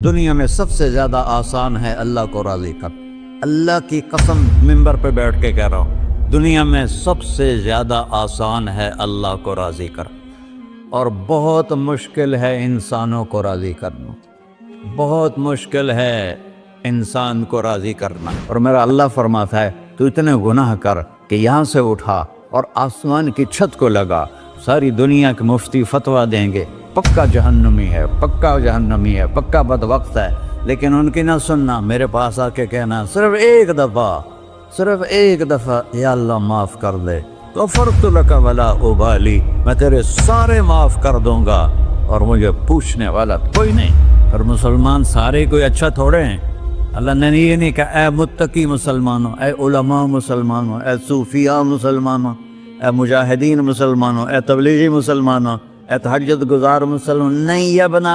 دنیا میں سب سے زیادہ آسان ہے اللہ کو راضی کر۔ اللہ کی قسم منبر پہ بیٹھ کے کہہ رہا ہوں، دنیا میں سب سے زیادہ آسان ہے اللہ کو راضی کر، اور بہت مشکل ہے انسانوں کو راضی کرنا، بہت مشکل ہے انسان کو راضی کرنا۔ اور میرا اللہ فرماتا ہے تو اتنے گناہ کر کہ یہاں سے اٹھا اور آسمان کی چھت کو لگا، ساری دنیا کے مفتی فتویٰ دیں گے پکا جہنمی ہے، پکا جہنمی ہے، پکا بدبخت ہے، لیکن ان کی نہ سننا، میرے پاس آ کے کہنا صرف ایک دفعہ یا اللہ معاف کر دے، غفرت لک ولا ابالی، میں تیرے سارے معاف کر دوں گا اور مجھے پوچھنے والا کوئی نہیں۔ اور مسلمان سارے کوئی اچھا تھوڑے ہیں، اللہ نے یہ نہیں کہا اے متقی مسلمانوں، اے علماء مسلمانوں، اے صوفیاء مسلمانوں، اے مجاہدین مسلمانوں، اے تبلیغی مسلمانوں، اے تہجد گزار مسلمان، نہیں یا ابن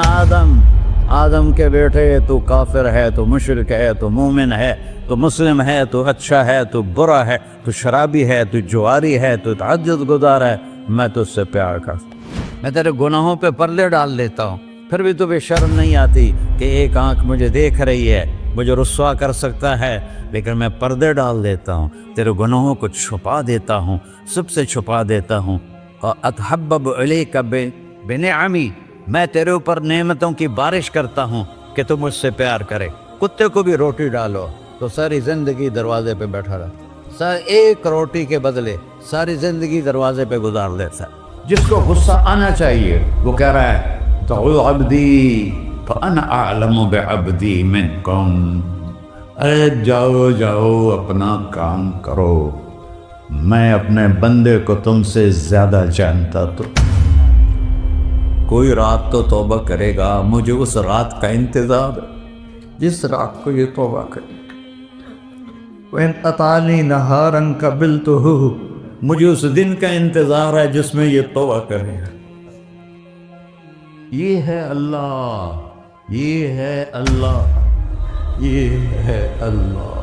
آدم کے بیٹے، تو کافر ہے، تو مشرک ہے، تو مومن ہے، تو مسلم ہے، تو اچھا ہے، تو برا ہے، تو شرابی ہے، تو جواری ہے، تو تہجد گزار ہے، میں تجھ سے پیار کرتا ہوں، میں تیرے گناہوں پہ پردے ڈال دیتا ہوں، پھر بھی تمہیں شرم نہیں آتی کہ ایک آنکھ مجھے دیکھ رہی ہے، مجھے رسوا کر سکتا ہے، لیکن میں پردے ڈال دیتا ہوں، تیرے گناہوں کو چھپا دیتا ہوں، سب سے چھپا دیتا ہوں۔ اتحبب علیک بنعمی، میں تیرے اوپر نعمتوں کی بارش کرتا ہوں کہ تم مجھ سے پیار کرے۔ کتے کو بھی روٹی ڈالو تو ساری زندگی دروازے پہ بیٹھا رہا، ایک روٹی کے بدلے ساری زندگی دروازے پہ گزار دیتا ہے۔ جس کو غصہ آنا چاہیے وہ کہہ رہا ہے تو عبدی فانا اعلم بعبدی منکم، اے جاؤ اپنا کام کرو، میں اپنے بندے کو تم سے زیادہ جانتا۔ تو کوئی رات تو توبہ کرے گا، مجھے اس رات کا انتظار ہے جس رات کو یہ توبہ کرے۔ وَإِنْ أَطَعَنِي نَهَارًا قَبِلْتُهُ، مجھے اس دن کا انتظار ہے جس میں یہ توبہ کرے گا۔ یہ ہے اللہ، یہ ہے اللہ، یہ ہے اللہ۔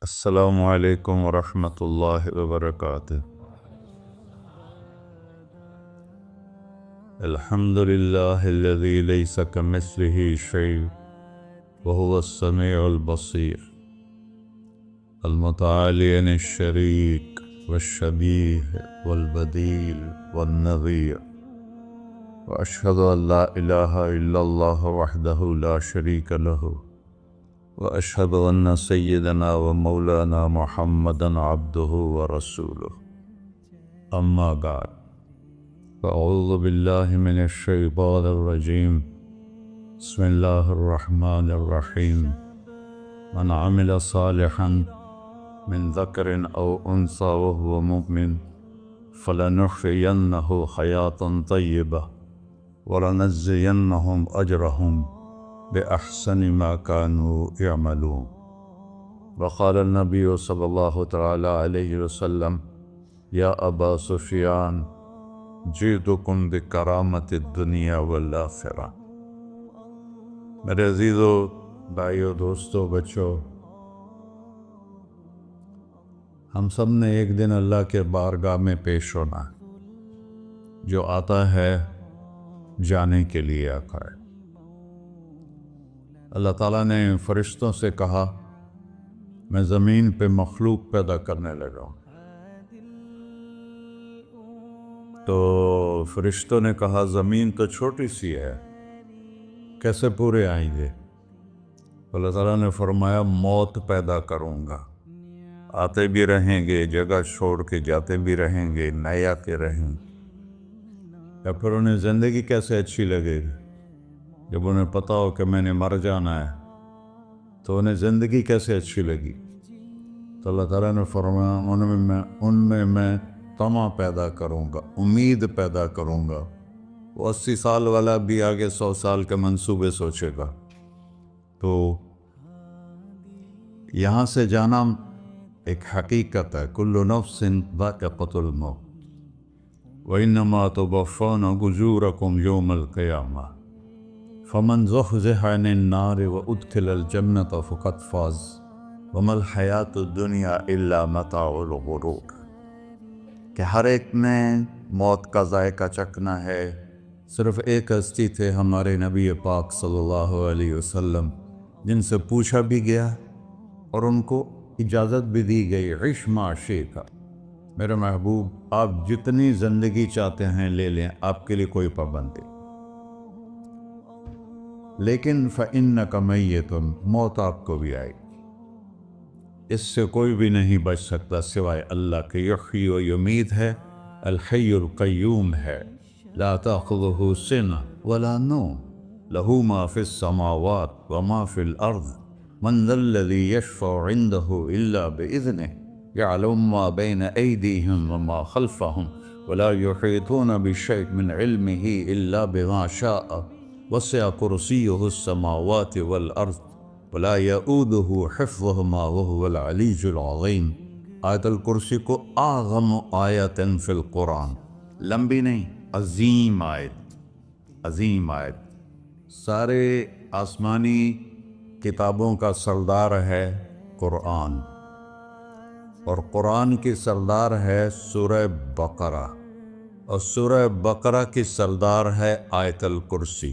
السلام علیکم ورحمۃ اللہ وبرکاتہ۔ الحمد للہ الذی لیس کمثلہ شیء وہو السمیع البصیر، المتعالی عن الشریک والشبیہ والبدیل والنظیر، واشہد ان لا الہ الا اللہ وحدہ لا شریک لہ، واشہد ان سیدنا و مولانا محمدا عبدہ ورسولہ، اما بعد فاعوذ باللہ من الشیطان الرجیم، بسم اللہ الرحمن الرحیم، من عمل صالحا من ذکر او انثی وهو مؤمن فلنحیینہ حیاة طیبہ ولنجزینہم اجرہم بأحسن ما كانوا يعملون۔ وقال النبی صلی اللہ تعالی علیہ وسلم یا ابا سفیان جئتکم بکرامت الدنیا والآخرہ۔ میرے عزیزو، بھائیو، دوستو، بچو، ہم سب نے ایک دن اللہ کے بارگاہ میں پیش ہونا ہے۔ جو آتا ہے جانے کے لیے آتا ہے۔ اللہ تعالیٰ نے فرشتوں سے کہا میں زمین پہ مخلوق پیدا کرنے لگا ہوں، تو فرشتوں نے کہا زمین تو چھوٹی سی ہے، کیسے پورے آئیں گے؟ اللہ تعالیٰ نے فرمایا موت پیدا کروں گا، آتے بھی رہیں گے، جگہ چھوڑ کے جاتے بھی رہیں گے، نئے آتے رہیں گے۔ یا پھر انہیں زندگی کیسے اچھی لگے گی؟ جب انہیں پتا ہو کہ میں نے مر جانا ہے تو انہیں زندگی کیسے اچھی لگی؟ تو اللہ تعالیٰ نے فرمایا ان میں میں طمع پیدا کروں گا، امید پیدا کروں گا۔ وہ 80 سال والا بھی آگے 100 سال کے منصوبے سوچے گا۔ تو یہاں سے جانا ایک حقیقت ہے، کل نفس ذائقۃ الموت وانما توفون اجورکم یوم القیامہ، فمن زحزح عن النار وادخل الجنة فقد فاز وما الحیات الدنیا الا متاع الغرور، کہ ہر ایک نے موت کا ذائقہ چکھنا ہے۔ صرف ایک ہستی تھے ہمارے نبی پاک صلی اللہ علیہ وسلم، جن سے پوچھا بھی گیا اور ان کو اجازت بھی دی گئی، عش ما شئت، میرے محبوب آپ جتنی زندگی چاہتے ہیں لے لیں، آپ کے لیے کوئی پابندی، لیکن فإنک میت، موت آپ کو بھی آئے گی، اس سے کوئی بھی نہیں بچ سکتا سوائے اللہ کے۔ یحیی و یمیت ہے، الحی القیوم ہے، لا تأخذہ سنہ ولا نوم، لہ ما فی السماوات وما فی الارض، من ذا الذی یشفع عنده الا بإذنہ، يعلم ما بين أيديهم وما خلفهم ولا يحيطون بشيء من علمه إلا بما شاء، وسع كرسيه السماوات والأرض ولا يؤوده حفظهما وهو العلي العظيم۔ آیت الکرسی کو اعظم آیت فی القرآن، لمبی نہیں، عظیم آیت، عظیم آیت، سارے آسمانی کتابوں کا سردار ہے قرآن، اور قرآن کی سردار ہے سورہ بقرہ، اور سورہ بقرہ کی سردار ہے آیت الکرسی۔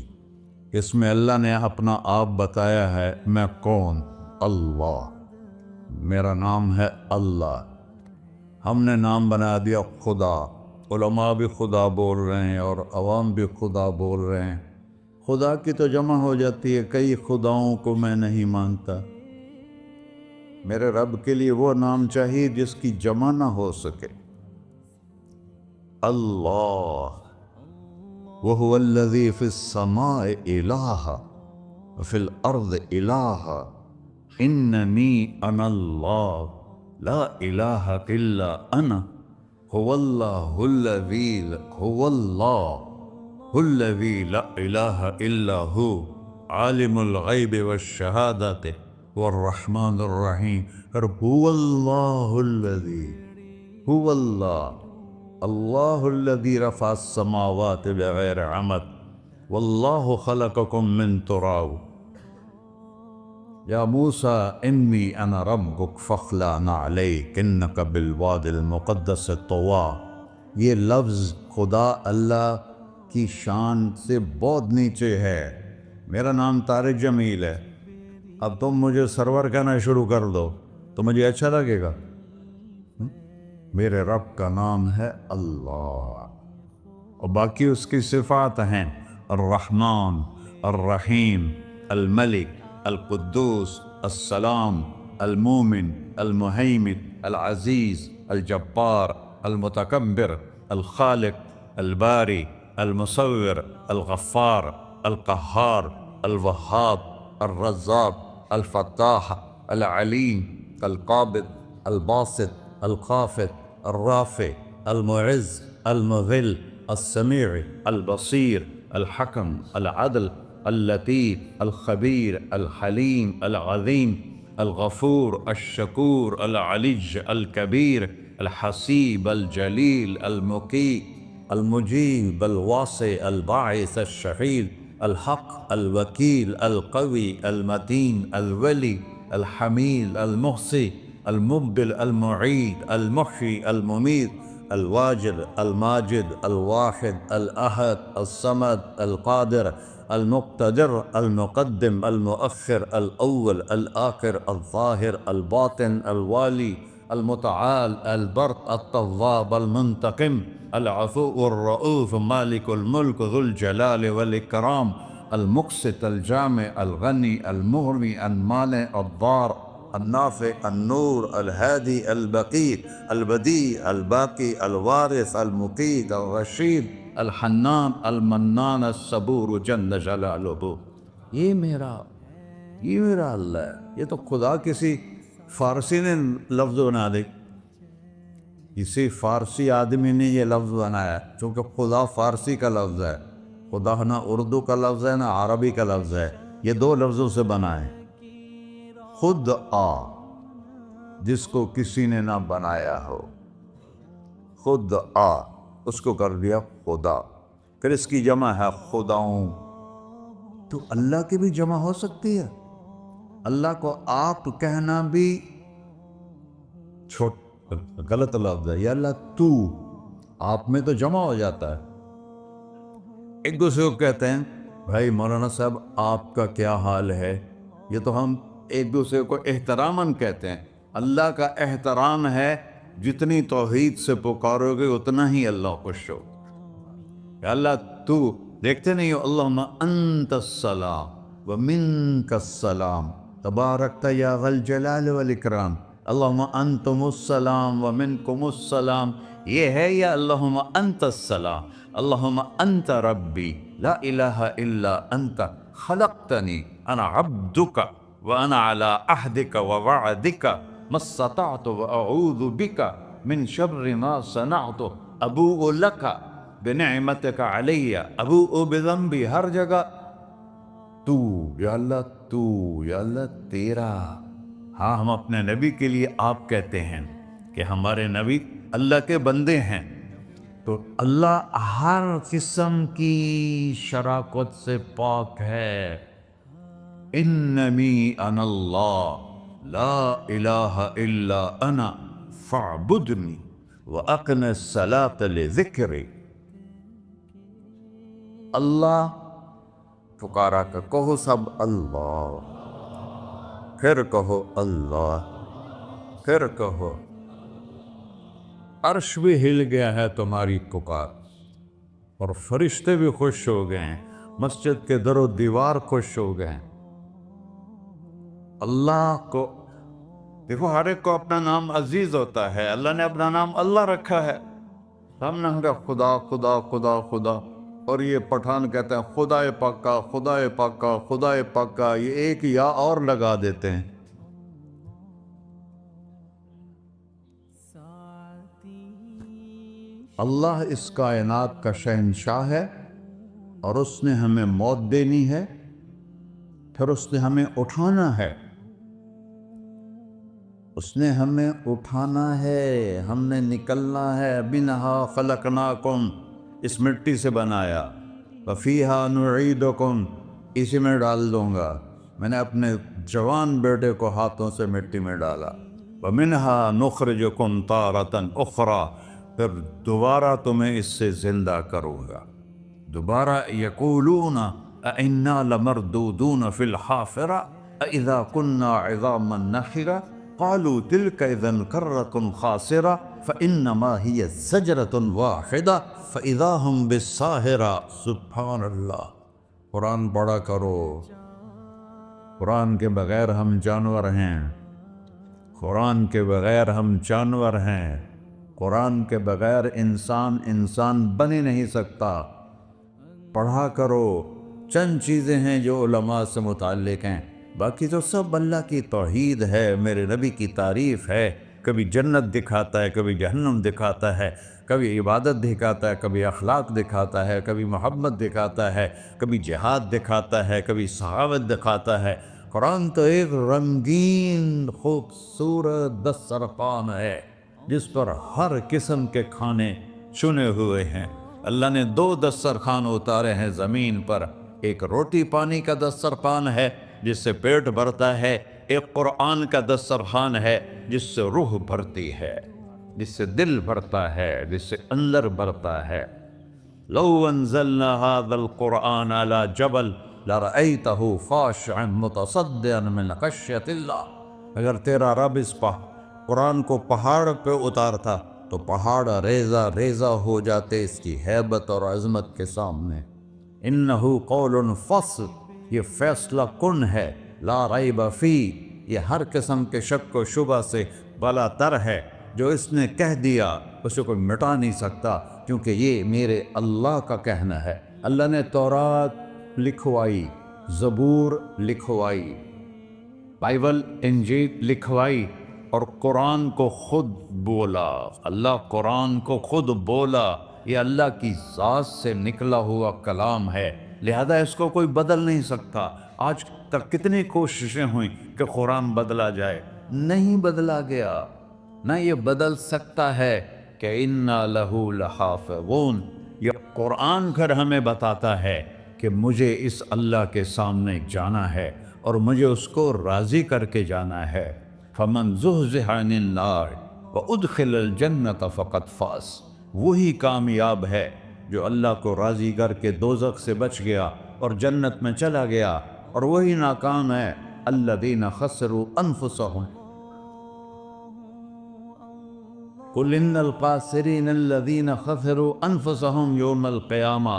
اس میں اللہ نے اپنا آپ بتایا ہے، میں کون؟ اللہ، میرا نام ہے اللہ۔ ہم نے نام بنا دیا خدا، علماء بھی خدا بول رہے ہیں اور عوام بھی خدا بول رہے ہیں۔ خدا کی تو جمع ہو جاتی ہے، کئی خداؤں کو میں نہیں مانتا، میرے رب کے لیے وہ نام چاہیے جس کی جمع نہ ہو سکے۔ اللہ، وَهُوَ الَّذِي فِي السَّمَاءِ إِلَٰهًا وَفِي الْأَرْضِ إِلَٰهًا إِنَّنِي أَنَا اللَّهُ لَا إِلَٰهَ إِلَّا أَنَا هُوَ اللَّهُ الَّذِي لَا إِلَٰهَ إِلَّا هُوَ عَالِمُ الْغَيْبِ وَالشَّهَادَةِ والرحمن الرحیم۔ اور هو اللہ الذی، هو اللہ الذی رفع السماوات بغیر عمد واللہ خلقکم من تراب، یا موسیٰ انی انا ربک فاخلع نعلیک انک بالوادی المقدس طویٰ۔ یہ لفظ خدا اللہ کی شان سے بہت نیچے ہے۔ میرا نام طارق جمیل ہے، اب تم مجھے سرور کہنا شروع کر دو تو مجھے اچھا لگے گا؟ میرے رب کا نام ہے اللہ، اور باقی اس کی صفات ہیں الرحمن، الرحیم، الملک، القدوس، السلام، المومن، المہیمن، العزیز، الجبار، المتکبر، الخالق، الباری، المصور، الغفار، القہار، الوہاب، الرزاق، الفتاح، العلیم، القابض، الباسط، الخافض، الرافع، المعز، المذل، السمیع، البصیر، الحکم، العدل، اللطیف، الخبیر، الحلیم، العظیم، الغفور، الشکور، العلی، الکبیر، الحسیب، الجلیل، المقیت، المجیب، الواسع، الباعث، الشہید، الحق، الوکیل، القوی، المتین، الولی، الحمید، المحصی، المبدل، المعید، المحیی، الممیت، الواجد، الماجد، الواحد، الأحد، الصمد، القادر، المقتدر، المقدم، المؤخر، الأول، الآخر، الظاهر، الباطن، الوالي، المتعال، البر، التواب، المنتقم، العفو، الرؤوف، مالك الملك، ذو الجلال والإكرام، المقسط، الجامع، الغني، المغني، المانع، الضار، النافع، النور، الهادي، البقي، البديع، الباقي، الوارث، المقيت، الرشيد، الحنان، المنان، الصبور جل جلالہ۔ یہ میرا اللہ ہے۔ یہ تو خدا کسی فارسی نے لفظ بنا دی، کسی فارسی آدمی نے یہ لفظ بنایا، چونکہ خدا فارسی کا لفظ ہے، خدا نہ اردو کا لفظ ہے نہ عربی کا لفظ ہے، یہ دو لفظوں سے بنا ہے۔ خود آ، جس کو کسی نے نہ بنایا ہو، خود آ، اس کو کر دیا خدا، پھر اس کی جمع ہے خداؤں۔ تو اللہ کی بھی جمع ہو سکتی ہے، اللہ کو آپ کہنا بھی چھوٹ غلط لفظ ہے، یا اللہ تو، آپ میں تو جمع ہو جاتا ہے۔ ایک دوسرے کو کہتے ہیں بھائی مولانا صاحب آپ کا کیا حال ہے، یہ تو ہم ایک دوسرے کو احتراماً کہتے ہیں۔ اللہ کا احترام ہے جتنی توحید سے پکارو گے اتنا ہی اللہ خوش ہو۔ کہ اللہ تو، دیکھتے نہیں ہو اللہم انت السلام ومنک السلام تبارکت یا ذا الجلال والاکرام، اللہم انتم السلام ومنکم السلام، یہ ہے یا اللہم انت السلام، اللہم انت ربی لا الہ الا انت خلقتنی انا عبدک وانا علی عہدک ووعدک ما استطعت واعوذ بک من شر ما صنعت ابوء لک بنعمتک علی ابوء بذنبی، ہر جگہ تو، یا اللہ تو، یا اللہ تیرا۔ ہاں ہم اپنے نبی کے لیے آپ کہتے ہیں کہ ہمارے نبی اللہ کے بندے ہیں، تو اللہ ہر قسم کی شراکت سے پاک ہے۔ اننی انا اللہ لا الہ الا انا فاعبدنی واقم الصلاۃ لذکری۔ اللہ پکارا کر، کہو سب اللہ، پھر کہو اللہ، پھر کہو۔ عرش بھی ہل گیا ہے تمہاری پکار، اور فرشتے بھی خوش ہو گئے ہیں، مسجد کے در و دیوار خوش ہو گئے ہیں۔ اللہ کو دیکھو، ہر ایک کو اپنا نام عزیز ہوتا ہے، اللہ نے اپنا نام اللہ رکھا ہے۔ ہم نے کہا خدا خدا خدا خدا، اور یہ پٹھان کہتے ہیں خدا پاکا خدا پاکا خدا پاکا، یہ ایک یا اور لگا دیتے ہیں۔ اللہ اس کائنات کا شہنشاہ ہے، اور اس نے ہمیں موت دینی ہے، پھر اس نے ہمیں اٹھانا ہے، اس نے ہمیں اٹھانا ہے، ہم نے نکلنا ہے۔ منہا خلقناکم، اس مٹی سے بنایا، وفیہا نعیدکم، اسی میں ڈال دوں گا۔ میں نے اپنے جوان بیٹے کو ہاتھوں سے مٹی میں ڈالا۔ ومنہا نخرجکم تارۃ اخری، پھر دوبارہ تمہیں اس سے زندہ کروں گا۔ دوبارہ یقولون اَإِنَّا لَمَرْدُودُونَ فِي الْحَافِرَةِ أَإِذَا كُنَّا عِظَامًا نَخِرَةً قَالُوا تِلْكَ إِذًا كَرَّةٌ خَاسِرَةٌ فَإِنَّمَا هِيَ زَجْرَةٌ وَاحِدَةٌ فَإِذَا هُمْ بِالسَّاهِرَةِ۔ سبحان اللہ، قرآن پڑھا کرو۔ قرآن کے بغیر ہم جانور ہیں، قرآن کے بغیر ہم جانور ہیں، قرآن کے بغیر انسان بن ہی نہیں سکتا۔ پڑھا کرو۔ چند چیزیں ہیں جو علماء سے متعلق ہیں، باقی تو سب اللہ کی توحید ہے، میرے نبی کی تعریف ہے۔ کبھی جنت دکھاتا ہے، کبھی جہنم دکھاتا ہے، کبھی عبادت دکھاتا ہے، کبھی اخلاق دکھاتا ہے، کبھی محبت دکھاتا ہے، کبھی جہاد دکھاتا ہے، کبھی سخاوت دکھاتا ہے۔ قرآن تو ایک رنگین خوبصورت دسترخوان ہے جس پر ہر قسم کے کھانے چنے ہوئے ہیں۔ اللہ نے 2 دسترخوان اتارے ہیں زمین پر، ایک روٹی پانی کا دسترخوان ہے جس سے پیٹ بھرتا ہے، ایک قرآن کا دسترخوان ہے جس سے روح بھرتی ہے، جس سے دل بھرتا ہے، جس سے اندر بھرتا ہے۔ لو انزلنا هذا القرآن على جبل لرأيته خاشعا متصدعا من خشية اللہ، اگر تیرا رب اس قرآن کو پہاڑ پہ اتارتا تو پہاڑ ریزہ ریزہ ہو جاتے اس کی ہیبت اور عظمت کے سامنے۔ انہو قول فصل، یہ فیصلہ کن ہے، لا ریب فی، یہ ہر قسم کے شک و شبہ سے بلا تر ہے۔ جو اس نے کہہ دیا اسے کوئی مٹا نہیں سکتا، کیونکہ یہ میرے اللہ کا کہنا ہے۔ اللہ نے تورات لکھوائی، زبور لکھوائی، بائبل انجیل لکھوائی، اور قرآن کو خود بولا۔ اللہ قرآن کو خود بولا، یہ اللہ کی ذات سے نکلا ہوا کلام ہے، لہذا اس کو کوئی بدل نہیں سکتا۔ آج تک کتنی کوششیں ہوئیں کہ قرآن بدلا جائے، نہیں بدلا گیا، نہ یہ بدل سکتا ہے کہ اِنَّا لَهُ لَحَافِظُونَ۔ یہ قرآن پھر ہمیں بتاتا ہے کہ مجھے اس اللہ کے سامنے جانا ہے اور مجھے اس کو راضی کر کے جانا ہے۔ فَمَنْ زُحْزِحَ عَنِ النَّارِ وَأُدْخِلَ الْجَنَّةَ فَقَدْ فَازَ، وہی کامیاب ہے جو اللہ کو راضی کر کے دوزخ سے بچ گیا اور جنت میں چلا گیا، اور وہی ناکام ہے الَّذِينَ خَسِرُوا أَنفُسَهُمْ قُلْ إِنَّ الْخَاسِرِينَ الَّذِينَ خَسِرُوا أَنفُسَهُمْ يَوْمَ الْقِيَامَةِ،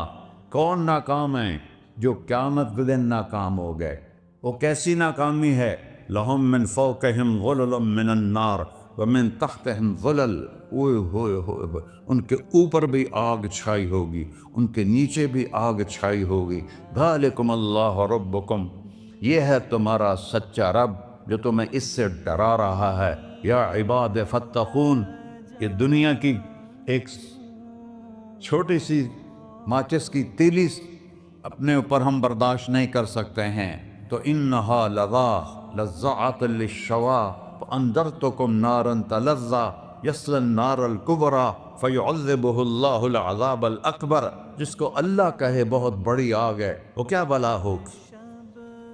کون ناکام ہیں؟ جو قیامت کے دن ناکام ہو گئے۔ وہ کیسی ناکامی ہے؟ لَهُم مِّن فَوْقِهِمْ ظُلُلٌ مِّنَ النَّارِ وَمِن تَحْتِهِمْ ظُلَلٌ، اوئے ہوئے ہوئے، ان کے اوپر بھی آگ چھائی ہوگی، ان کے نیچے بھی آگ چھائی ہوگی۔ ذَلِكُمُ اللَّهُ رَبُّكُمْ، یہ ہے تمہارا سچا رب جو تمہیں اس سے ڈرا رہا ہے۔ یا عباد فاتقون، یہ دنیا کی ایک چھوٹی سی ماچس کی تیلی اپنے اوپر ہم برداشت نہیں کر سکتے ہیں، تو انہا لظیٰ لذعۃ للشوا فانذرتکم نارا تلظیٰ یصلی النار الکبریٰ فیعذبہ اللہ العذاب الاکبر، جس کو اللہ کہے بہت بڑی آگ ہے وہ کیا بلا ہوگی۔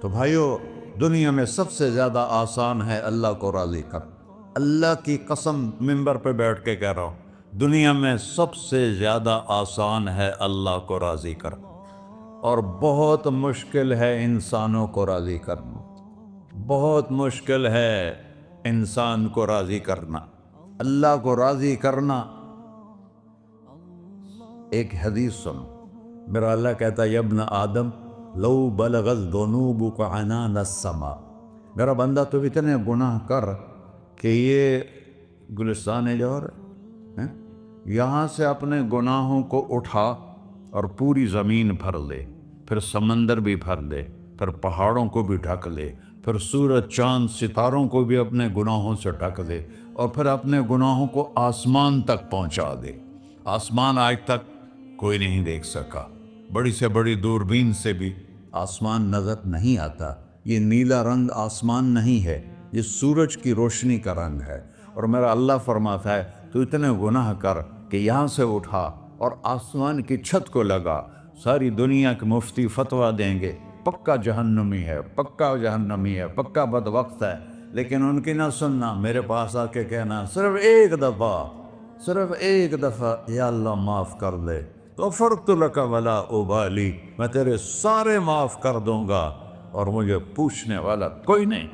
تو بھائیو، دنیا میں سب سے زیادہ آسان ہے اللہ کو راضی کر، اللہ کی قسم منبر پہ بیٹھ کے کہہ رہا ہوں، دنیا میں سب سے زیادہ آسان ہے اللہ کو راضی کر، اور بہت مشکل ہے انسانوں کو راضی کرنا، بہت مشکل ہے انسان کو راضی کرنا۔ اللہ کو راضی کرنا، ایک حدیث سنو، میرا اللہ کہتا ہے یا ابن آدم لو بلغت ذنوبک عنان السماء، میرا بندہ تو اتنے گناہ کر کہ یہ گلستان جوہر ہے، یہاں سے اپنے گناہوں کو اٹھا اور پوری زمین بھر لے، پھر سمندر بھی بھر لے، پھر پہاڑوں کو بھی ڈھک لے، پھر سورج چاند ستاروں کو بھی اپنے گناہوں سے ڈھک دے، اور پھر اپنے گناہوں کو آسمان تک پہنچا دے۔ آسمان آج تک کوئی نہیں دیکھ سکا، بڑی سے بڑی دوربین سے بھی آسمان نظر نہیں آتا۔ یہ نیلا رنگ آسمان نہیں ہے، یہ سورج کی روشنی کا رنگ ہے۔ اور میرا اللہ فرماتا ہے تو اتنے گناہ کر کہ یہاں سے اٹھا اور آسمان کی چھت کو لگا، ساری دنیا کے مفتی فتویٰ دیں گے پکا جہنمی ہے، پکا جہنمی ہے، پکا بدبخت ہے، لیکن ان کی نہ سننا، میرے پاس آ کے کہنا صرف ایک دفعہ یا اللہ معاف کر دے، غفرت لک ولا ابالی، میں تیرے سارے معاف کر دوں گا اور مجھے پوچھنے والا کوئی نہیں۔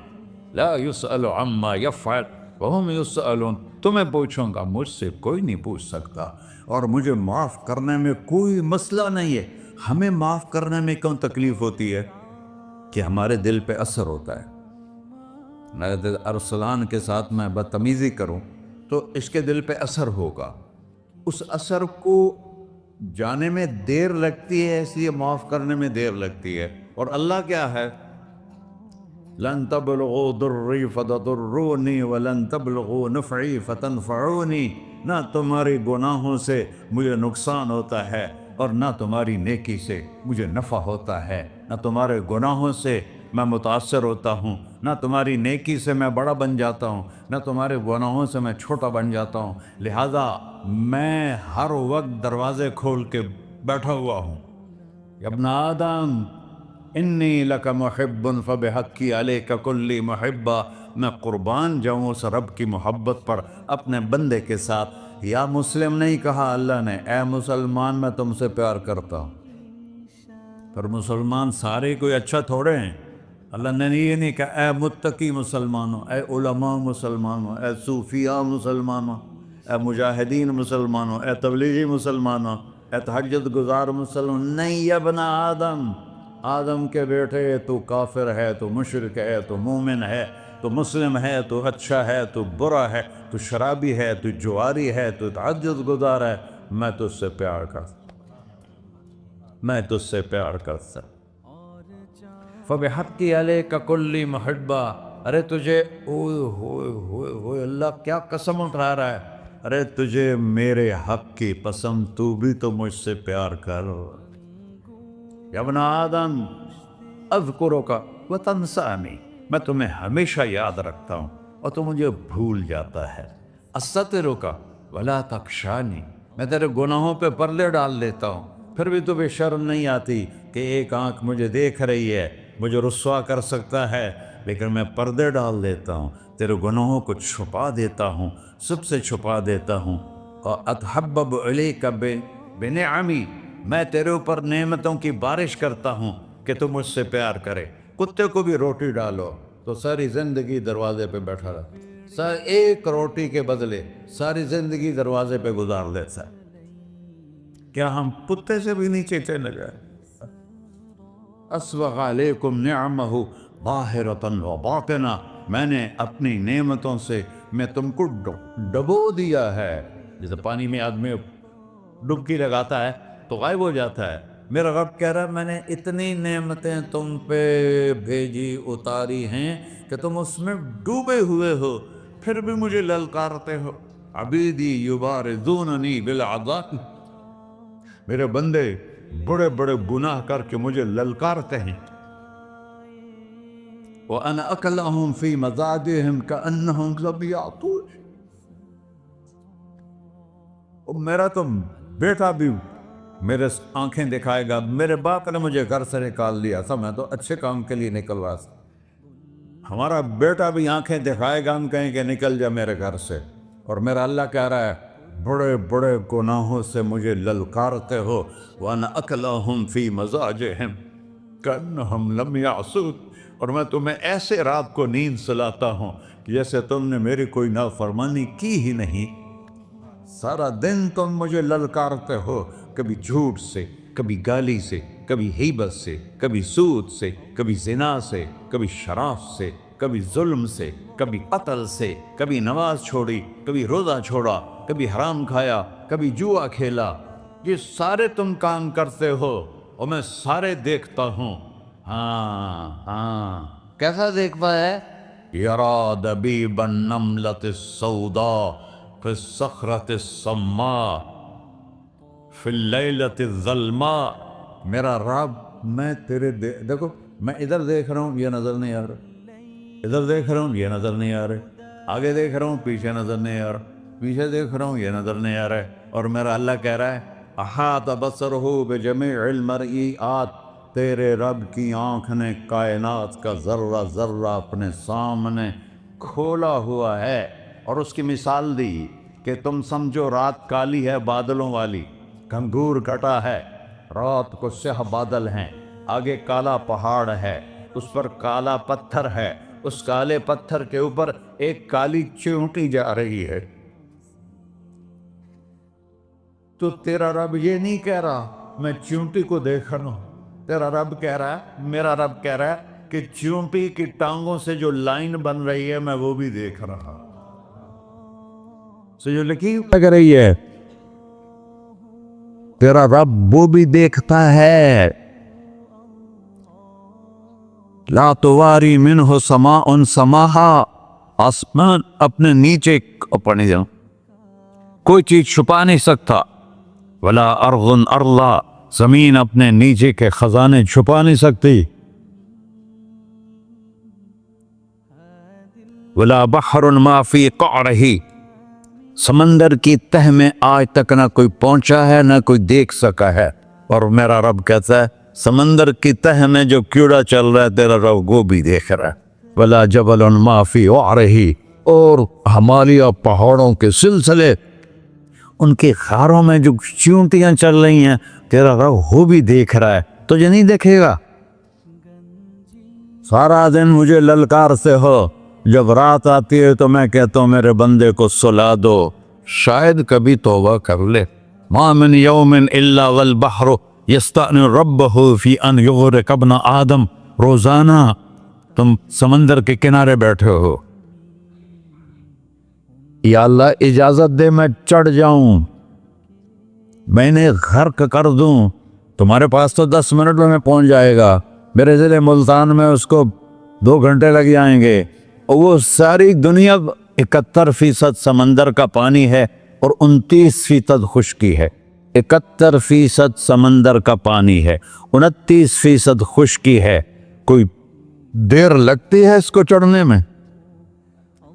لا یسأل عما یفعل وہم یسألون، تمہیں پوچھوں گا، مجھ سے کوئی نہیں پوچھ سکتا، اور مجھے معاف کرنے میں کوئی مسئلہ نہیں ہے۔ ہمیں معاف کرنے میں کیوں تکلیف ہوتی ہے؟ کہ ہمارے دل پہ اثر ہوتا ہے۔ میرے ارسلان کے ساتھ میں بدتمیزی کروں تو اس کے دل پہ اثر ہوگا، اس اثر کو جانے میں دیر لگتی ہے، اس لیے معاف کرنے میں دیر لگتی ہے۔ اور اللہ کیا ہے؟ لن تبلغوا ضری فتضرونی ولن تبلغوا نفعی فتنفعونی، نہ تمہاری گناہوں سے مجھے نقصان ہوتا ہے اور نہ تمہاری نیکی سے مجھے نفع ہوتا ہے، نہ تمہارے گناہوں سے میں متاثر ہوتا ہوں، نہ تمہاری نیکی سے میں بڑا بن جاتا ہوں، نہ تمہارے گناہوں سے میں چھوٹا بن جاتا ہوں، لہذا میں ہر وقت دروازے کھول کے بیٹھا ہوا ہوں۔ یا ابن آدم انی لک محب فبحقی علیک کلی محبہ، میں قربان جاؤں اس رب کی محبت پر اپنے بندے کے ساتھ۔ یا مسلم نہیں کہا اللہ نے، اے مسلمان میں تم سے پیار کرتا ہوں۔ پر مسلمان سارے کوئی اچھا تھوڑے ہیں، اللہ نے یہ نہیں کہا اے متقی مسلمانوں، اے علماء مسلمانوں، اے صوفیاء مسلمانوں، اے مجاہدین مسلمانوں، اے تبلیغی مسلمانوں، اے تہجد گزار مسلمان، نہیں یا ابن آدم، آدم کے بیٹے، تو کافر ہے، تو مشرک ہے، تو مومن ہے، تو مسلم ہے، تو اچھا ہے، تو برا ہے، تو شرابی ہے، تو جواری ہے، تو تہجد گزار ہے، میں تجھ سے پیار کرتا، میں تجھ سے پیار کرتا۔ فبحقی علیک کلی محبہ، ارے تجھے اوئے ہوئے ہوئے ہوئے، اللہ کیا قسم اٹھا رہا ہے، ارے تجھے میرے حق کی قسم، تو بھی تو مجھ سے پیار کر۔ یا ابن آدم اذکرک وتنسانی، میں تمہیں ہمیشہ یاد رکھتا ہوں اور تو مجھے بھول جاتا ہے۔ استترک ولا تخشانی، میں تیرے گناہوں پہ پردے ڈال دیتا ہوں، پھر بھی تمہیں شرم نہیں آتی کہ ایک آنکھ مجھے دیکھ رہی ہے، مجھے رسوا کر سکتا ہے، لیکن میں پردے ڈال دیتا ہوں تیرے گناہوں کو چھپا دیتا ہوں، سب سے چھپا دیتا ہوں. اور اتحبب علیک بنعمی، میں تیرے اوپر نعمتوں کی بارش کرتا ہوں کہ تم مجھ سے پیار کرے. کتے کو بھی روٹی ڈالو تو ساری زندگی دروازے پہ بیٹھا رہا، ایک روٹی کے بدلے ساری زندگی دروازے پہ گزار دیتا ہے. کیا ہم کتے سے بھی نیچے چلے گئے؟ اسبغ علیکم نعمہ ظاہرۃ و باطنہ، میں نے اپنی نعمتوں سے میں تم کو ڈبو دیا ہے. جیسے پانی میں آدمی ڈبکی لگاتا ہے تو غائب ہو جاتا ہے. میرا رب کہہ رہا ہے میں نے اتنی نعمتیں تم پہ بھیجی اتاری ہیں کہ تم اس میں ڈوبے ہوئے ہو، پھر بھی مجھے للکارتے ہو. عبیدی یبارزوننی بالعذاب، میرے بندے بڑے بڑے گناہ کر کے مجھے للکارتے ہیں. وَأَنَا أَكْلَهُمْ فِي مَزَاجِهِمْ كَأَنَّهُمْ لَمْ يَعْطُونِ، میرا تو بیٹا بھی میرے آنکھیں دکھائے گا. میرے باپ نے مجھے گھر سے نکال دیا تھا، میں تو اچھے کام کے لیے نکل رہا تھا. ہمارا بیٹا بھی آنکھیں دکھائے گا، ہم کہیں کہ نکل جا میرے گھر سے. اور میرا اللہ کہہ رہا ہے بڑے بڑے گناہوں سے مجھے للکارتے ہو. وَأَنَا أَكْلَهُمْ فِي مَزَاجِهِمْ كَأَنَّهُمْ لَمْ يَعْصُونِ، اور میں تمہیں ایسے رات کو نیند سلاتا ہوں کہ جیسے تم نے میری کوئی نافرمانی کی ہی نہیں. سارا دن تم مجھے للکارتے ہو، کبھی جھوٹ سے، کبھی گالی سے، کبھی غیبت سے، کبھی سود سے، کبھی زنا سے، کبھی شراب سے، کبھی ظلم سے، کبھی قتل سے، کبھی نماز چھوڑی، کبھی روزہ چھوڑا، کبھی حرام کھایا، کبھی جوا کھیلا. یہ سارے تم کام کرتے ہو اور میں سارے دیکھتا ہوں. ہاں کیسا دیکھتا ہے؟ یرا دبیب النملۃ السوداء فی الصخرۃ الصماء فی اللیلۃ الظلماء. میرا رب میں تیرے دیکھو، میں ادھر دیکھ رہا ہوں یہ نظر نہیں آ رہا، ادھر دیکھ رہا ہوں یہ نظر نہیں آ رہا، آگے دیکھ رہا ہوں پیچھے نظر نہیں آ رہا، پیچھے دیکھ رہا ہوں یہ نظر نہیں آ رہا ہے. اور میرا اللہ کہہ رہا ہے احاط بصرہ بجمیع المرئیات، تیرے رب کی آنکھ نے کائنات کا ذرہ ذرہ اپنے سامنے کھولا ہوا ہے. اور اس کی مثال دی کہ تم سمجھو رات کالی ہے بادلوں والی، گھنگور گھٹا ہے، رات کو سیاہ بادل ہیں، آگے کالا پہاڑ ہے، اس پر کالا پتھر ہے، اس کالے پتھر کے اوپر ایک کالی چیونٹی جا رہی ہے. تو تیرا رب یہ نہیں کہہ رہا میں چیونٹی کو دیکھ رہا ہوں، تیرا رب کہہ رہا ہے، میرا رب کہہ رہا ہے کہ چیونٹی کی ٹانگوں سے جو لائن بن رہی ہے میں وہ بھی دیکھ رہا ہوں. جو لکیر لگ رہی ہے تیرا رب وہ بھی دیکھتا ہے. لا تواری منہ سماء سماہا، آسمان اپنے نیچے پڑھنے جاؤں کوئی چیز چھپا نہیں سکتا. ولا ارض ارضا، زمین اپنے نیچے کے خزانے چھپا نہیں سکتی. ولا بحر ما فی قعرہ، سمندر کی تہ میں آج تک نہ کوئی پہنچا ہے نہ کوئی دیکھ سکا ہے. اور میرا رب کہتا ہے سمندر کی تہ میں جو کیڑا چل رہا ہے تیرا رب وہ بھی دیکھ رہا ہے. ولا جبل ما فی وعرہ، اور ہمالیہ پہاڑوں کے سلسلے ان کے خاروں میں جو چیونٹیاں چل رہی ہیں تیرا رب وہ بھی دیکھ رہا ہے. تجھے نہیں دیکھے گا؟ سارا دن مجھے للکار سے ہو، جب رات آتی ہے تو میں کہتا ہوں میرے بندے کو سلا دو، شاید کبھی توبہ کر لے. ما من یوم الا والبحر یستأذن ربہ فی ان یغرق ابن آدم. روزانہ تم سمندر کے کنارے بیٹھے ہو، یا اللہ اجازت دے میں چڑھ جاؤں، میں نے غرق کر دوں. تمہارے پاس تو 10 منٹ میں پہنچ جائے گا، میرے ضلع ملتان میں اس کو 2 گھنٹے لگ جائیں گے. اور وہ ساری دنیا 71% سمندر کا پانی ہے اور 29% خشکی ہے. 71% سمندر کا پانی ہے، 29% خشکی ہے. کوئی دیر لگتی ہے اس کو چڑھنے میں؟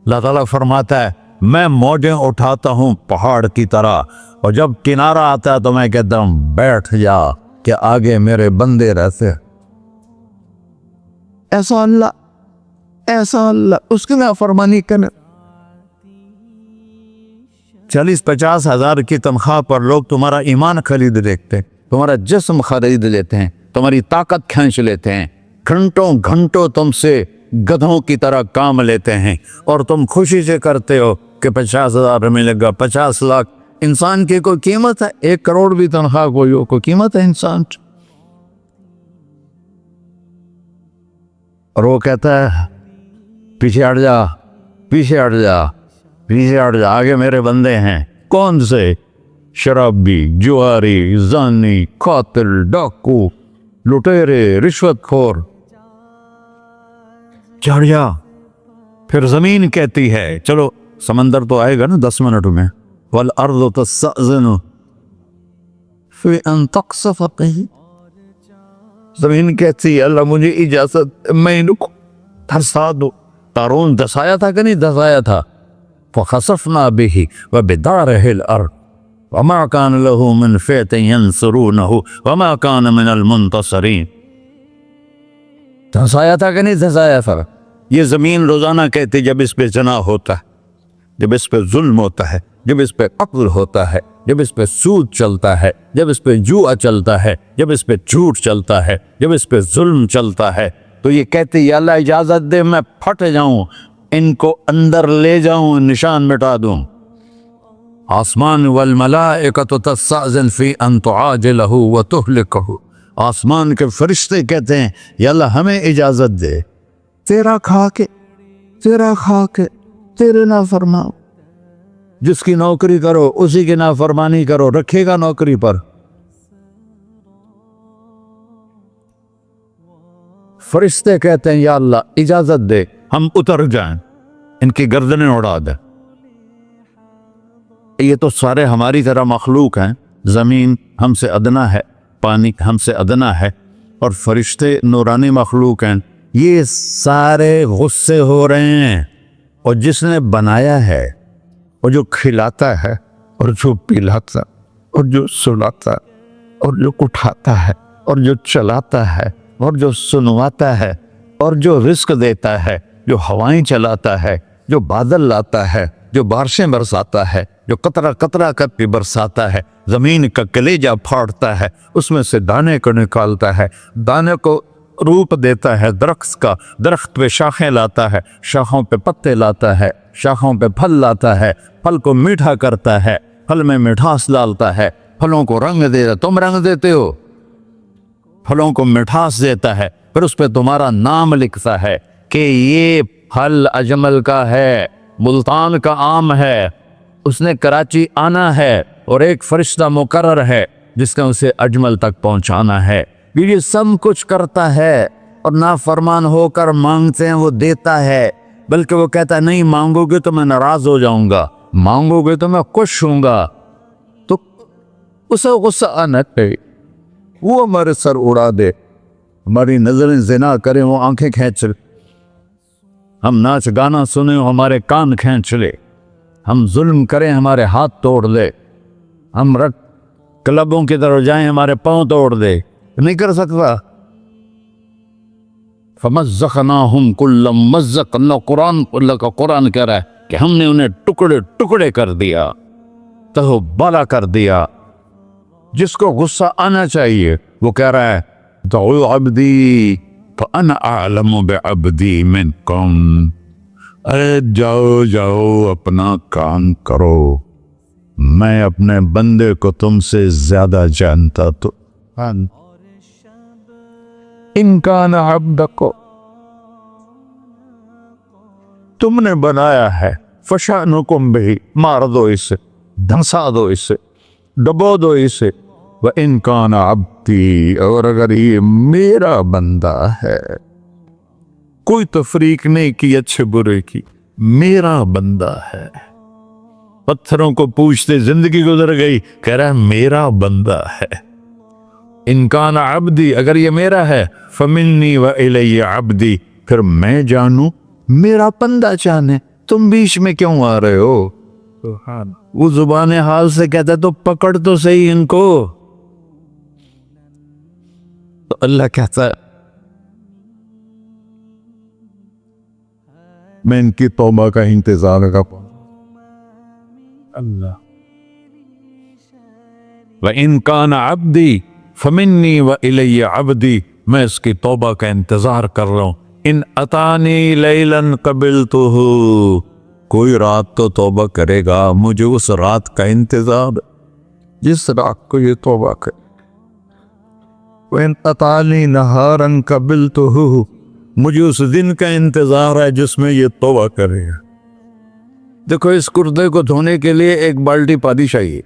اللہ تعالیٰ فرماتا ہے میں موجیں اٹھاتا ہوں پہاڑ کی طرح، اور جب کنارہ آتا ہے تو میں کہتا ہوں بیٹھ جا کہ آگے میرے بندے رہتے. ایسا اللہ ایسا اللہ اس کی نافرمانی کرنا. 40-50 ہزار کی تنخواہ پر لوگ تمہارا ایمان خرید لیتے ہیں, تمہارا جسم خرید لیتے ہیں, تمہاری طاقت کھینچ لیتے ہیں, گھنٹوں گھنٹوں تم سے گدھوں کی طرح کام لیتے ہیں, اور تم خوشی سے کرتے ہو کہ 50,000 ملے گا, 50 لاکھ. انسان کی کوئی قیمت ہے؟ 1 کروڑ بھی تنخواہ کوئی قیمت ہے انسان؟ اور وہ کہتا ہے پیچھے ہٹ جا, پیچھے ہٹ جا, پیچھے ہٹ جا, آگے میرے بندے ہیں. کون سے؟ شرابی, جواری, زانی, قاتل, ڈاکو, لٹیرے, رشوت خور. چڑھ جا. پھر زمین کہتی ہے چلو سمندر تو آئے گا نا 10 منٹ میں. والارض تستأذن فی ان تقصف قیل. زمین کہتی ہے اللہ مجھے اجازت, میں ان کو دھسا دو. قارون دھسایا تھا کہ نہیں دھسایا تھا؟ فخسفنا به وبداره الارض وما كان له من فئة ينصرونه وما كان من المنتصرين. دھسایا تھا کہ نہیں دھسایا تھا؟ یہ زمین روزانہ کہتی جب اس پہ زنا ہوتا ہے, جب اس پہ ظلم ہوتا ہے, جب اس پہ قتل ہوتا ہے, جب اس پہ سود چلتا ہے, جب اس پہ جوا چلتا ہے, جب اس پہ جھوٹ چلتا ہے, جب اس پہ ظلم چلتا ہے, تو یہ کہتے یا اللہ اجازت دے میں پھٹ جاؤں, ان کو اندر لے جاؤں, نشان مٹا دوں. آسمان والملائکۃ تستأذن فی ان تعاجلہ وتہلکہ. آسمان کے فرشتے کہتے ہیں یا اللہ ہمیں اجازت دے, تیرا کھا کے تیرے نافرمان. جس کی نوکری کرو اسی کی نافرمانی کرو, رکھے گا نوکری پر. فرشتے کہتے ہیں یا اللہ اجازت دے ہم اتر جائیں, ان کی گردنیں اڑا دیں. یہ تو سارے ہماری طرح مخلوق ہیں. زمین ہم سے ادنا ہے, پانی ہم سے ادنا ہے, اور فرشتے نورانی مخلوق ہیں. یہ سارے غصے ہو رہے ہیں, اور جس نے بنایا ہے, اور جو کھلاتا ہے, اور جو پلاتا, اور جو سلاتا, اور جو اٹھاتا ہے, اور جو چلاتا ہے, اور جو سنواتا ہے, اور جو رزق دیتا ہے, جو ہوائیں چلاتا ہے, جو بادل لاتا ہے, جو بارشیں برساتا ہے, جو قطرہ قطرہ کر کے برساتا ہے, زمین کا کلیجہ پھاڑتا ہے, اس میں سے دانے کو نکالتا ہے, دانے کو روپ دیتا ہے درخت کا, درخت پہ شاخیں لاتا ہے, شاخوں پہ پتے لاتا ہے, شاخوں پہ پھل لاتا ہے, پھل کو میٹھا کرتا ہے, پھل میں مٹھاس ڈالتا ہے, پھلوں کو رنگ دیتا. تم رنگ دیتے ہو, پھلوں کو مٹھاس دیتا ہے, پھر اس پہ تمہارا نام لکھتا ہے کہ یہ پھل اجمل کا ہے, ملتان کا آم ہے, اس نے کراچی آنا ہے, اور ایک فرشتہ مقرر ہے جس نے اسے اجمل تک پہنچانا ہے. یہ سب کچھ کرتا ہے, اور نافرمان ہو کر مانگتے ہیں وہ دیتا ہے, بلکہ وہ کہتا ہے نہیں مانگو گے تو میں ناراض ہو جاؤں گا, مانگو گے تو میں خوش ہوں گا. تو اسے غصہ آنا چاہیے, وہ ہمارے سر اڑا دے, ہماری نظریں زنا کریں وہ آنکھیں کھینچ لے, ہم ناچ گانا سنیں ہمارے کان کھینچ لے, ہم ظلم کریں ہمارے ہاتھ توڑ دے, ہم رٹ کلبوں کی طرف جائیں ہمارے پاؤں توڑ دے. نہیں کر سکتا. فَمَزَّقْنَاهُمْ كُلَّ مُمَزَّقٍ. اللہ کا قرآن کہہ رہا ہے کہ ہم نے انہیں ٹکڑے ٹکڑے کر دیا, تہو بالا کر دیا. جس کو غصہ آنا چاہیے وہ کہہ رہا ہے دعوا عبدی فأنا أعلم بعبدی منکم. ارے جاؤ جاؤ اپنا کام کرو, میں اپنے بندے کو تم سے زیادہ جانتا. تو ان کان عبدک, تم نے بنایا ہے, فشانکم بہ, مار دو اسے, دھنسا دو اسے, ڈبو دو اسے. وَإِن كَانَ عَبْدِي, اور اگر یہ میرا بندہ ہے, کوئی تفریق نہیں کی اچھے برے کی, میرا بندہ ہے. پتھروں کو پوچھتے زندگی گزر گئی, کہہ رہا ہے میرا بندہ ہے. ان کان عبدی, اگر یہ میرا ہے, فمنی والی عبدی, پھر میں جانوں میرا بندہ جانے, تم بیچ میں کیوں آ رہے ہو؟ وہ زبان حال سے کہتا ہے تو پکڑ تو صحیح ان کو. تو اللہ کہتا ہے میں ان کی توبہ کا انتظار کروں. اللہ وَإِن كَانَ عَبْدِي فَمِنِّي وَإِلَيَّ عَبْدِي، میں اس کی توبہ کا انتظار کر رہا ہوں. ان اتانی لیلاً قبلتہ، کوئی رات تو توبہ کرے گا، مجھے اس رات کا انتظار جس رات کو یہ توبہ کرے. وَإِنْ أَطَانِي نَهَارًا قَبِلْتُهُ، مجھے اس دن کا انتظار ہے جس میں یہ توبہ کرے گا. دیکھو اس کردے کو دھونے کے لیے ایک بالٹی پانی چاہیے.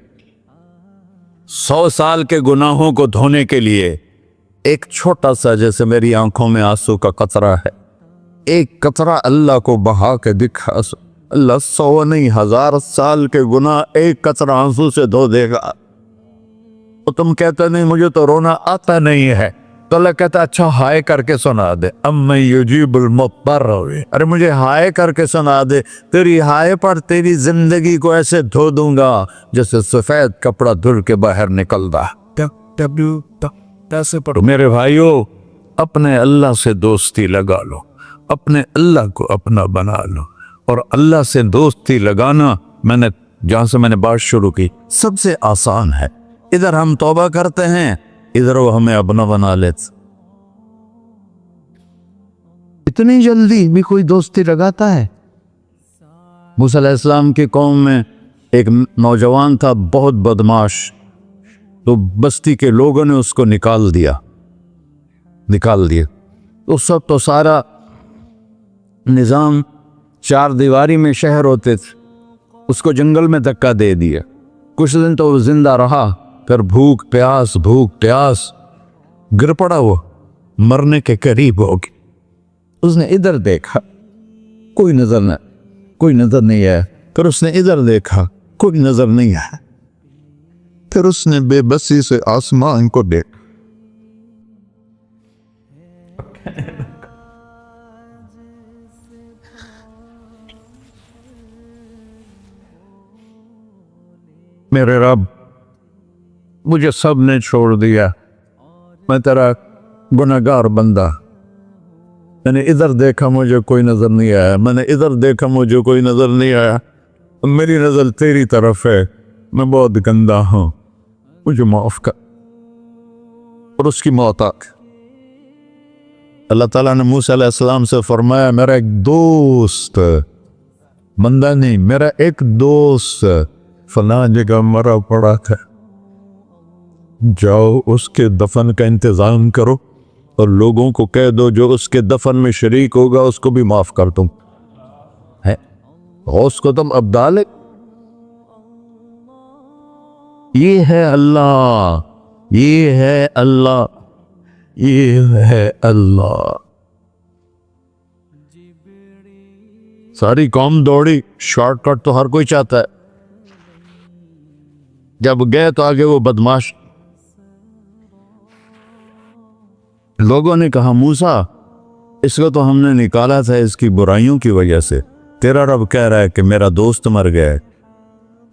100 سال کے گناہوں کو دھونے کے لیے ایک چھوٹا سا، جیسے میری آنکھوں میں آنسو کا قطرہ ہے، ایک قطرہ اللہ کو بہا کے دکھا، اللہ 100 نہیں 1000 سال کے گناہ ایک قطرہ آنسو سے دھو دے گا. تو تم کہتے نہیں مجھے تو رونا آتا نہیں ہے، تو اللہ کہتا اچھا ہائے کر کے سنا دے. اَمَّن يُجِيبُ الْمُضْطَرَّ، ارے مجھے ہائے کر کے سنا دے، تیری ہائے پر تیری زندگی کو ایسے دھو دوں گا جیسے سفید کپڑا دھل کے باہر نکلتا. میرے بھائیو، اپنے اللہ سے دوستی لگا لو، اپنے اللہ کو اپنا بنا لو. اور اللہ سے دوستی لگانا، جہاں سے میں نے بات شروع کی، سب سے آسان ہے. ادھر ہم توبہ کرتے ہیں، ادھر وہ ہمیں اپنا بنا لیتے. اتنی جلدی بھی کوئی دوستی لگاتا ہے؟ موسیٰ علیہ السلام کی قوم میں ایک نوجوان تھا بہت بدماش، تو بستی کے لوگوں نے اس کو نکال دیا. اس وقت تو سارا نظام 4 دیواری میں شہر ہوتے تھے، اس کو جنگل میں دھکا دے دیا. کچھ دن تو وہ زندہ رہا، پھر بھوک پیاس گر پڑا، وہ مرنے کے قریب ہو گیا. اس نے ادھر دیکھا، کوئی نظر نہیں آیا. پھر اس نے ادھر دیکھا، کوئی نظر نہیں آیا. پھر اس نے بے بسی سے آسمان کو دیکھا. میرے رب، مجھے سب نے چھوڑ دیا، میں تیرا گناہگار بندہ. میں نے ادھر دیکھا مجھے کوئی نظر نہیں آیا، میں نے ادھر دیکھا مجھے کوئی نظر نہیں آیا. میری نظر تیری طرف ہے، میں بہت گندا ہوں، مجھے معاف کر. اور اس کی موت آ گئی. اللہ تعالیٰ نے موسیٰ علیہ السلام سے فرمایا میرا ایک دوست، بندہ نہیں، میرا ایک دوست فلاں جگہ مرا پڑا تھا، جاؤ اس کے دفن کا انتظام کرو اور لوگوں کو کہہ دو جو اس کے دفن میں شریک ہوگا اس کو بھی معاف کر دوں. غوث کو تم ابدال. یہ ہے اللہ، یہ ہے اللہ، یہ ہے اللہ. ساری قوم دوڑی، شارٹ کٹ تو ہر کوئی چاہتا ہے. جب گئے تو آگے وہ بدماش. لوگوں نے کہا موسیٰ اس کو تو ہم نے نکالا تھا اس کی برائیوں کی وجہ سے، تیرا رب کہہ رہا ہے کہ میرا دوست مر گیا ہے.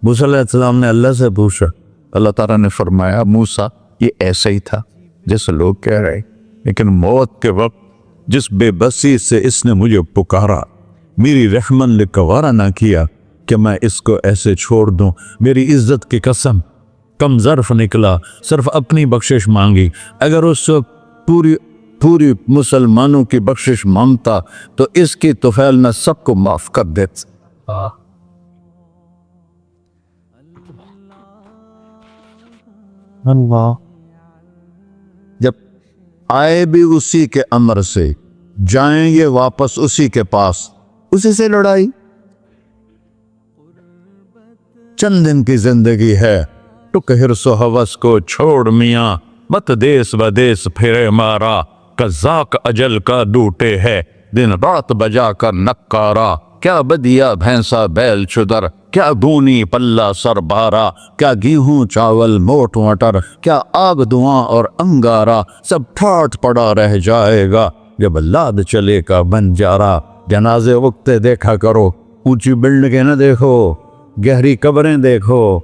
موسیٰ علیہ السلام نے اللہ سے پوچھا، اللہ تعالیٰ نے فرمایا موسیٰ یہ ایسا ہی تھا جیسے لوگ کہہ رہے، لیکن موت کے وقت جس بے بسی سے اس نے مجھے پکارا، میری رحمن نے گوارا نہ کیا کہ میں اس کو ایسے چھوڑ دوں. میری عزت کی قسم، کم ظرف نکلا، صرف اپنی بخشش مانگی. اگر اس پوری مسلمانوں کی بخشش مانگتا تو اس کی طفیل نہ سب کو معاف کر دیتا. اللہ جب آئے بھی اسی کے امر سے، جائیں گے واپس اسی کے پاس، اسی سے لڑائی. چند دن کی زندگی ہے، ٹک حرص و ہوس کو چھوڑ میاں، مت دیس بدیس پھرے مارا. قزاق اجل کا ڈوٹے ہے، دن رات بجا کر نکارا. کیا بدیا بھینسا بیل چدر، کیا گونی پلہ سر بارا. کیا گیہوں چاول موٹ مٹر، کیا آگ دھواں اور انگارا. سب ٹھاٹ پڑا رہ جائے گا جب لاد چلے کا بنجارا. جنازے اگتے دیکھا کرو، اونچی بلڈنگیں نہ دیکھو، گہری قبریں دیکھو،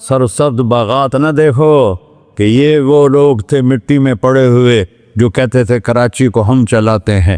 سرسبز باغات نہ دیکھو کہ یہ وہ لوگ تھے مٹی میں پڑے ہوئے جو کہتے تھے کراچی کو ہم چلاتے ہیں.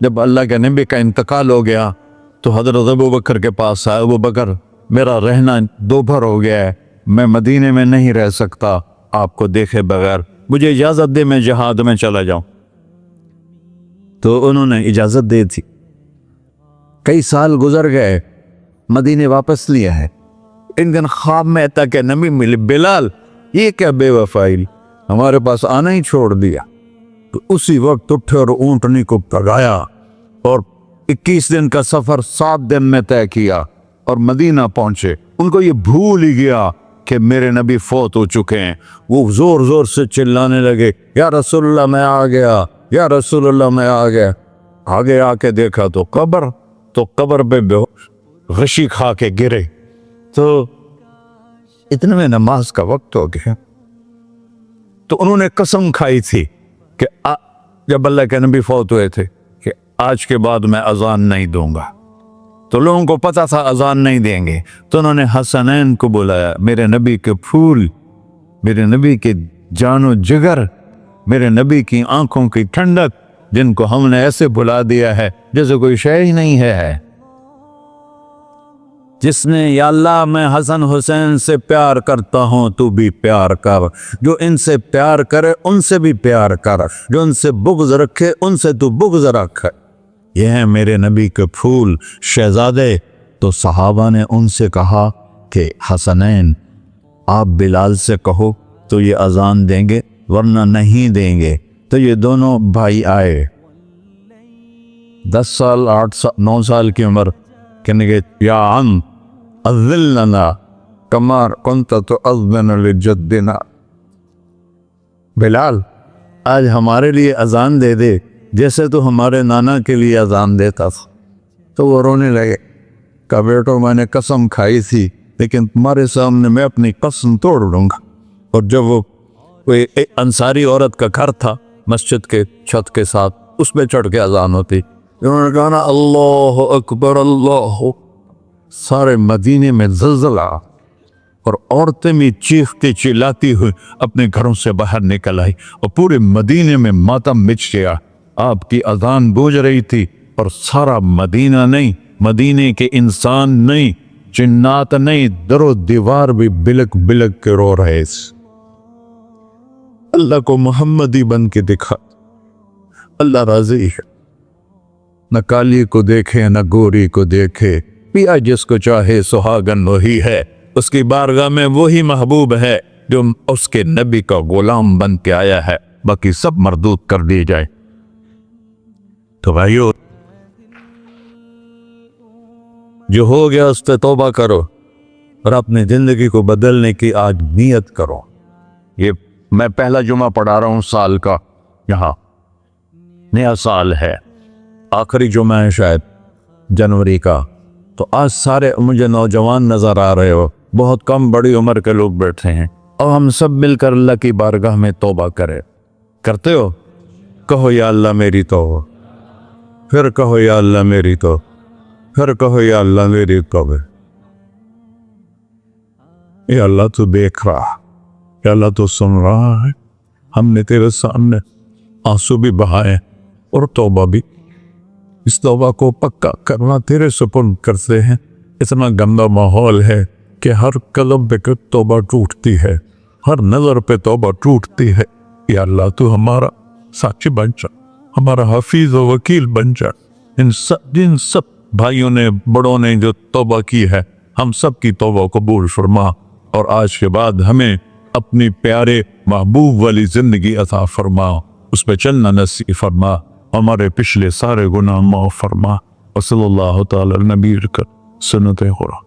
جب اللہ کے نبی کا انتقال ہو گیا تو حضرت ابو بکر کے پاس آیا، ابو بکر میرا رہنا دوپہر ہو گیا ہے، میں مدینے میں نہیں رہ سکتا آپ کو دیکھے بغیر، مجھے اجازت دے میں جہاد میں چلا جاؤں۔ تو انہوں نے اجازت دے تھی۔ کئی سال گزر گئے، مدینے واپس لیا ہے۔ ایک دن خواب میں تک نبی ملے، بلال یہ کیا بے وفائی، ہمارے پاس آنا ہی چھوڑ دیا۔ تو اسی وقت اٹھے اور اونٹنی کو پگایا اور 21 دن کا سفر 7 دن میں طے کیا اور مدینہ پہنچے۔ ان کو یہ بھول ہی گیا کہ میرے نبی فوت ہو چکے ہیں۔ وہ زور زور سے چلانے لگے، یا رسول اللہ میں آ گیا، یا رسول اللہ میں آ گیا۔ آگے آ کے دیکھا تو قبر پہ غشی کھا کے گرے۔ تو اتنے میں نماز کا وقت ہو گیا۔ تو انہوں نے قسم کھائی تھی کہ جب اللہ کے نبی فوت ہوئے تھے کہ آج کے بعد میں اذان نہیں دوں گا۔ تو لوگوں کو پتا تھا اذان نہیں دیں گے، تو انہوں نے حسنین کو بلایا، میرے نبی کے پھول، میرے نبی کے جان و جگر، میرے نبی کی آنکھوں کی ٹھنڈک، جن کو ہم نے ایسے بلا دیا ہے جیسے کوئی شے ہی نہیں ہے۔ جس نے یا اللہ میں حسن حسین سے پیار کرتا ہوں تو بھی پیار کر، جو ان سے پیار کرے ان سے بھی پیار کر، جو ان سے بغض رکھے ان سے تو بغض رکھ۔ یہ ہیں میرے نبی کے پھول شہزادے۔ تو صحابہ نے ان سے کہا کہ حسنین آپ بلال سے کہو تو یہ اذان دیں گے، ورنہ نہیں دیں گے۔ تو یہ دونوں بھائی آئے، 10 سال 8 سال 9 سال کی عمر، کہنے گے یا عم اذن لنا کما کنت تؤذن لجدنا، بلال آج ہمارے لیے اذان دے دے جیسے تو ہمارے نانا کے لیے اذان دیتا تھا۔ تو وہ رونے لگے، کہا بیٹو میں نے قسم کھائی تھی لیکن تمہارے سامنے میں اپنی قسم توڑ لوں گا۔ اور جب وہ کوئی انصاری عورت کا گھر تھا مسجد کے چھت کے ساتھ، اس پہ چڑھ کے اذان ہوتی، انہوں نے کہا نا اللہ اکبر اللہ، سارے مدینے میں زلزلہ، اور عورتیں بھی چیختی چلاتی ہوئی اپنے گھروں سے باہر نکل آئی، اور پورے مدینے میں ماتم مچ گیا۔ آپ کی اذان گونج رہی تھی اور سارا مدینہ نہیں، مدینے کے انسان نہیں، جنات نہیں، در و دیوار بھی بلک بلک کے رو رہے۔ اللہ کو محمدی بن کے دکھا، اللہ راضی ہے، نہ کالی کو دیکھے نہ گوری کو دیکھے، پیا جس کو چاہے سہاگن وہی ہے، اس کی بارگاہ میں وہی محبوب ہے جو اس کے نبی کا غلام بن کے آیا ہے، باقی سب مردود کر دی جائے۔ تو بھائیو جو ہو گیا اس سے توبہ کرو اور اپنی زندگی کو بدلنے کی آج نیت کرو۔ یہ میں پہلا جمعہ پڑھا رہا ہوں سال کا، یہاں نیا سال ہے، آخری جمعہ ہے شاید جنوری کا۔ تو آج سارے مجھے نوجوان نظر آ رہے ہو، بہت کم بڑی عمر کے لوگ بیٹھے ہیں، اور ہم سب مل کر اللہ کی بارگاہ میں توبہ کرتے ہو؟ کہو یا اللہ میری توبہ، پھر کہو یا اللہ میری توبہ، پھر کہو یا اللہ میری توبہ۔ یا اللہ تو دیکھ رہا، یا اللہ تو سن رہا ہے، ہم نے تیرے سامنے آنسو بھی بہائے اور توبہ بھی، اس توبہ کو پکا کرنا تیرے سپرد کرتے ہیں۔ اتنا گندا ماحول ہے کہ ہر قلب پہ توبہ ٹوٹتی ہے، ہر نظر پہ توبہ ٹوٹتی ہے۔ یا اللہ تو ہمارا ساتھی بن جا، ہمارا حفیظ و وکیل بن جا۔ جن سب بھائیوں نے بڑوں نے جو توبہ کی ہے، ہم سب کی توبہ قبول فرما، اور آج کے بعد ہمیں اپنی پیارے محبوب والی زندگی عطا فرما، اس پہ چلنا نصیب فرما، ہمارے پچھلے سارے گناہ معاف فرما۔ وصلی اللہ تعالی نبی کر سنت خورا۔